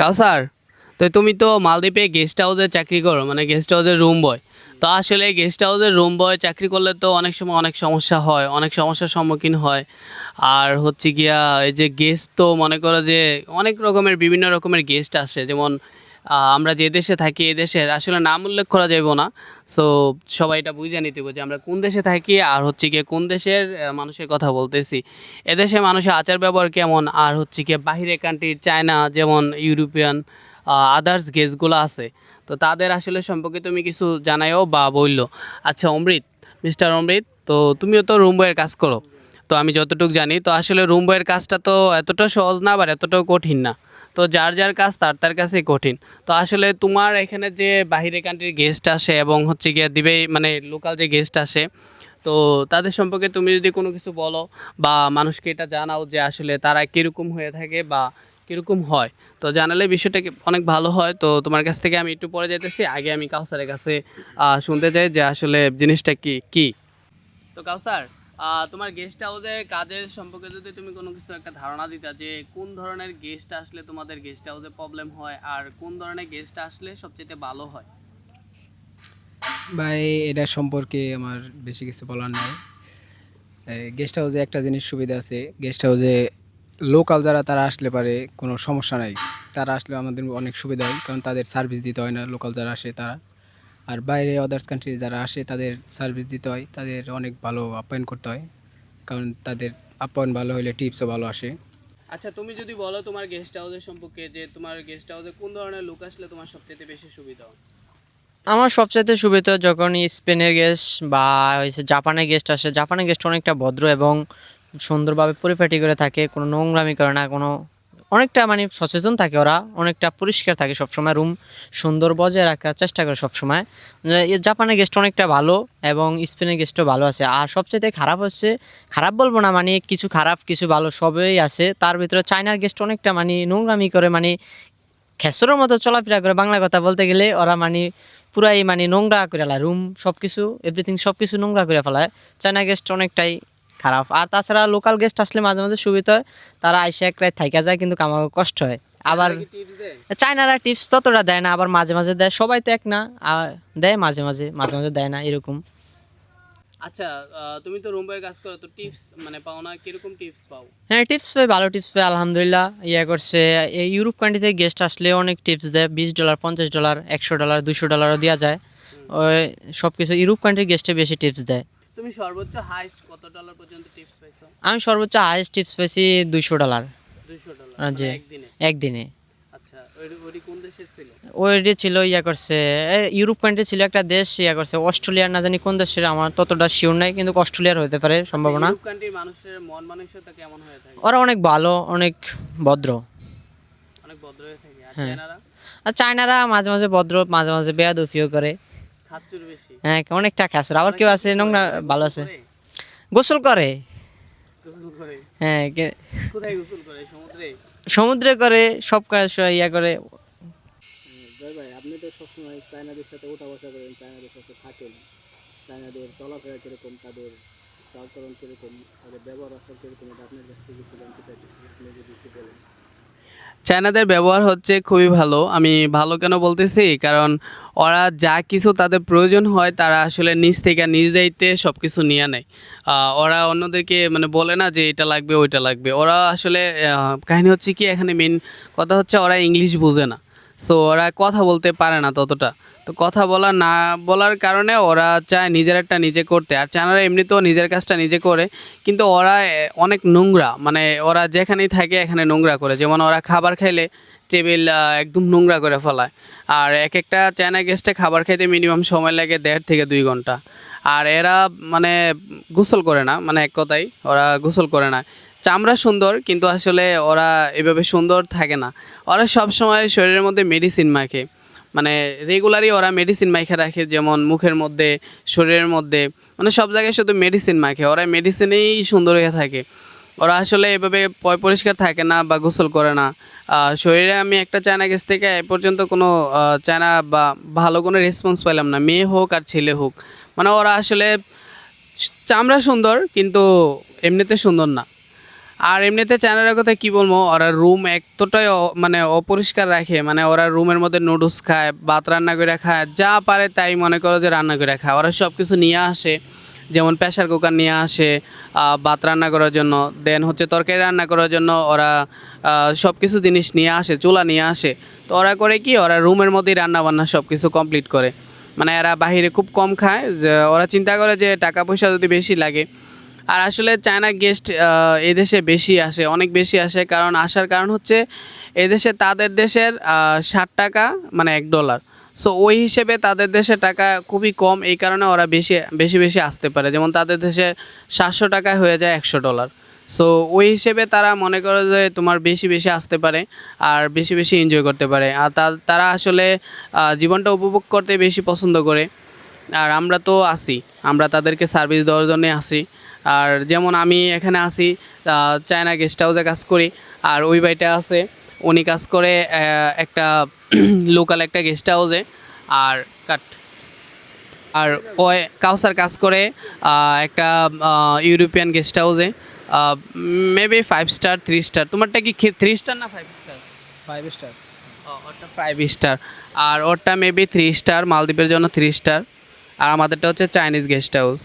কাউসার, তো তুমি তো মালদ্বীপে গেস্ট হাউসে চাকরি করো, মানে গেস্ট হাউসের রুম বয়। তো আসলে গেস্ট হাউসের রুম বয় চাকরি করলে তো অনেক সময় অনেক সমস্যা হয়, অনেক সমস্যার সম্মুখীন হয়। আর হচ্ছে গিয়া এই যে গেস্ট, তো মনে করো যে অনেক রকমের বিভিন্ন রকমের গেস্ট আসে, যেমন আমরা যে দেশে থাকি এই দেশের আসলে নাম উল্লেখ করা যাইব না। সো সবাই এটা বুঝে নিতে হবে যে আমরা কোন দেশে থাকি আর হচ্ছে গিয়ে কোন দেশের মানুষের কথা বলতেছি। এদেশে মানুষের আচার ব্যবহার কেমন, আর হচ্ছে গিয়ে বাহিরের কান্ট্রি চায়না যেমন ইউরোপিয়ান আদার্স গেস্টগুলো আছে, তো তাদের আসলে সম্পর্কে তুমি কিছু জানাইও বা বললো। আচ্ছা অমৃত, মিস্টার অমৃত, তো তুমিও তো রুম বয়ের কাজ করো। তো আমি যতটুকু জানি, তো আসলে রুম বয়ের কাজটা তো এতটা সহজ না, আবার এতটাও কঠিন না। তো যার যার কাজ তার তার কাছেই কঠিন। তো আসলে তোমার এখানে যে বাহিরে কান্ট্রির গেস্ট আসে এবং হচ্ছে গিয়ে দিবে মানে লোকাল যে গেস্ট আসে, তো তাদের সম্পর্কে তুমি যদি কোনো কিছু বলো বা মানুষকে এটা জানাও যে আসলে তারা কীরকম হয়ে থাকে বা কীরকম হয়, তো জানালে বিষয়টা অনেক ভালো হয়। তো তোমার কাছ থেকে আমি একটু পরে যাইতেছি, আগে আমি কাউসারের কাছে শুনতে চাই যে আসলে জিনিসটা কি কি। তো কাউসার, তোমার গেস্ট হাউসের কাজের সম্পর্কে যদি তুমি কোনো কিছু একটা ধারণা দিতা যে কোন ধরনের গেস্ট আসলে তোমাদের গেস্ট হাউসে প্রবলেম হয় আর কোন ধরনের গেস্ট আসলে সবচেয়ে ভালো হয়। ভাই, এটা সম্পর্কে আমার বেশি কিছু বলার নাই। গেস্ট হাউসে একটা জিনিস সুবিধা আছে, গেস্ট হাউসে লোকাল যারা তারা আসলে পারে কোনো সমস্যা নাই। তারা আসলে আমাদের অনেক সুবিধা হয়, কারণ তাদের সার্ভিস দিতে হয় না লোকাল যারা আসে তারা। আর বাইরে আদার্স কান্ট্রি যারা আসে তাদের সার্ভিস দিতে হয়, তাদের অনেক ভালো আপ্যায়ন করতে হয়, কারণ তাদের আপ্যায়ন ভালো হলে টিপসও ভালো আসে। আচ্ছা তুমি যদি বলো তোমার গেস্ট হাউসের সম্পর্কে, যে তোমার গেস্ট হাউসে কোন ধরনের লোক আসলে তোমার সবচেয়ে বেশি সুবিধা হয়। আমার সবচাইতে সুবিধা যখন স্পেনের গেস্ট বা হচ্ছে জাপানের গেস্ট আসে। জাপানের গেস্ট অনেকটা ভদ্র এবং সুন্দরভাবে পরিপাটি করে থাকে, কোনো নোংরামি করে না, কোনো অনেকটা মানে সচেতন থাকে, ওরা অনেকটা পরিষ্কার থাকে সবসময়, রুম সুন্দর বজায় রাখার চেষ্টা করে সবসময়। জাপানের গেস্ট অনেকটা ভালো এবং স্পেনের গেস্টও ভালো আছে। আর সবচাইতে খারাপ হচ্ছে, খারাপ বলবো না, মানে কিছু খারাপ কিছু ভালো সবই আছে, তার ভিতরে চায়নার গেস্ট অনেকটা মানে নোংরামি করে, মানে খেসরের মতো চলাফেরা করে, বাংলা কথা বলতে গেলে ওরা মানে পুরাই মানে নোংরা করে ফেলায়, রুম সব কিছু এভরিথিং সব কিছু নোংরা করে ফেলায়। চায়না গেস্ট অনেকটাই খারাপ। আর তাছাড়া লোকাল গেস্ট আসলে মাঝে মাঝে সুবিধা হয়, তারা আইসে এক রাত থাইকা যায়, কিন্তু আমার কষ্ট হয়। আবার টিপস দেয়। চায়নারা টিপস ততটা দেয় না, আবার মাঝে মাঝে দেয়, সবাই তো এক না, দেয় মাঝে মাঝে, মাঝে মাঝে দেয় না এরকম। আচ্ছা তুমি তো রুম বয়ের কাজ করো, তো টিপস মানে পাও না, কিরকম টিপস পাও। হ্যাঁ, টিপস পাই, ভালো টিপস পাই আলহামদুলিল্লাহ। করছে এই ইউরোপ কান্ট্রিতে গেস্ট আসলে অনেক টিপস দেয়, $20, $50, $100, $200 দেওয়া যায়। ওই সব কিছু ইউরোপ কান্ট্রির গেস্টে বেশি টিপস দেয়। তুমি সর্বোচ্চ হাইস্ট কত ডলার পর্যন্ত টিপস পাইছো। আমি সর্বোচ্চ হাইস্ট টিপস পেয়েছি $200। $200 যে মানে একদিনে। একদিনে। আচ্ছা ওই কোন দেশের ছিল। ওইটি ছিল করছে ইউরোপ কান্ট্রি ছিল একটা দেশ, করছে অস্ট্রেলিয়ার, না জানি কোন দেশের, আমার ততটা শিওর নাই, কিন্তু অস্ট্রেলিয়ার হতে পারে সম্ভাবনা। ইউরোপ কান্ট্রির মানুষের মন মানসিকতা কেমন হয়ে থাকে। ওরা অনেক ভালো, অনেক ভদ্র। অনেক ভদ্র হয়ে থাকে। আর হ্যাঁ। চায়নারা আর চায়নারা মাঝে মাঝে ভদ্র, মাঝে মাঝে বেয়াদুফিও করে। খাচ্চুর বেশি। হ্যাঁ, অনেকটা খাসর। আবার কেউ আছে নোংরা ভালো আছে, করে? গোসল করে। গোসল করে। হ্যাঁ, কোথায় গোসল করে, সমুদ্রে। সমুদ্রে করে, সব কাজ করে। জয় ভাই, আপনি তো সবসময় চায়নাদের সাথে ওঠা বসা করেন, চায়নাদের সাথে থাকেন। চায়নাদের চলাফেরা কীরকম, তাদের চালচলন কীরকম, তাদের ব্যবহার আচার কীরকম, এটা আপনার কাছ থেকে কিছু জানতে চাই, আপনি যদি একটু বলেন। চায়নাদের ব্যবহার হচ্ছে খুবই ভালো। আমি ভালো কেন বলতেছি, কারণ ওরা যা কিছু তাদের প্রয়োজন হয় তারা আসলে নিজ থেকে নিজ দায়িত্বে সব কিছু নিয়ে নেয়। ওরা অন্যদেরকে মানে বলে না যে এটা লাগবে ওইটা লাগবে। ওরা আসলে কাহিনী হচ্ছে কি, এখানে মেন কথা হচ্ছে ওরা ইংলিশ বোঝে না। সো ওরা কথা বলতে পারে না ততটা। তো কথা বলা না বলার কারণে ওরা চায় নিজের একটা নিজে করতে। আর চায়নারা এমনিতেও নিজের কাজটা নিজে করে, কিন্তু ওরা অনেক নোংরা, মানে ওরা যেখানেই থাকে এখানে নোংরা করে। যেমন ওরা খাবার খাইলে টেবিল একদম নোংরা করে ফেলায়। আর এক একটা চায়না গেস্টে খাবার খাইতে মিনিমাম সময় লাগে 1.5 থেকে 2 ঘন্টা। আর এরা মানে গোসল করে না, মানে এক কথাই ওরা গোসল করে না। চামড়া সুন্দর, কিন্তু আসলে ওরা এভাবে সুন্দর থাকে না। ওরা সব সময় শরীরের মধ্যে মেডিসিন মাখে, মানে রেগুলারই ওরা মেডিসিন মাখে রাখে, যেমন মুখের মধ্যে, শরীরের মধ্যে, মানে সব জায়গায় শুধু মেডিসিন মাখে। ওরা মেডিসিনেই সুন্দর হয়ে থাকে। ওরা আসলে এভাবে পরিষ্কার থাকে না বা গোসল করে না। শরীরে আমি একটা চায়না গেছ থেকে এ পর্যন্ত কোনো চায়না বা ভালো কোনো রেসপন্স পেলাম না, মেয়ে হোক আর ছেলে হোক। মানে ওরা আসলে চামড়া সুন্দর কিন্তু এমনিতে সুন্দর না। আর এমনিতে চায়নার কথা কি বলবো, ওরা রুম এতটাই মানে অপরিষ্কার রাখে, মানে ওরা রুমের মধ্যে নুডলস খায়, ভাত রান্না করে খায়, যা পারে তাই মনে করো যে রান্না করে খায়। ওরা সব কিছু নিয়ে আসে, যেমন প্রেশার কুকার নিয়ে আসে ভাত রান্না করার জন্য, দেন হচ্ছে তরকারি রান্না করার জন্য ওরা সব কিছু জিনিস নিয়ে আসে, চুলা নিয়ে আসে। তো ওরা করে কি, ওরা রুমের মধ্যেই রান্না বান্না সব কিছু কমপ্লিট করে। মানে এরা বাহিরে খুব কম খায়, যে ওরা চিন্তা করে যে টাকা পয়সা যদি বেশি লাগে। আর আসলে চায়না গেস্ট এদেশে বেশি আসে, অনেক বেশি আসে, কারণ আসার কারণ হচ্ছে এদেশে তাদের দেশের 60 টাকা মানে $1। সো ওই হিসেবে তাদের দেশে টাকা খুবই কম, এই কারণে ওরা বেশি বেশি বেশি আসতে পারে। যেমন তাদের দেশে 700 টাকায় হয়ে যায় $100। সো ওই হিসেবে তারা মনে করে যে তোমার বেশি বেশি আসতে পারে আর বেশি বেশি এনজয় করতে পারে। আর তারা আসলে জীবনটা উপভোগ করতে বেশি পছন্দ করে। আর আমরা তো আসি, আমরা তাদেরকে সার্ভিস দেওয়ার জন্যে আসি। আর যেমন আমি এখানে আসি চায়না গেস্ট হাউসে কাজ করি, আর ওই ভাইটা আছে, উনি কাজ করে একটা লোকাল একটা গেস্ট হাউসে। আর কাট আর ওই কাউসার কাজ করে একটা ইউরোপিয়ান গেস্ট হাউসে, মেবি 5 স্টার 3 স্টার। তোমারটা কি 3 স্টার না 5 স্টার? 5 স্টার। ওরটা 5 স্টার, আর ওরটা মেবি 3 স্টার, মালদ্বীপের জন্য 3 স্টার। আর আমাদেরটা হচ্ছে চাইনিজ গেস্ট হাউস।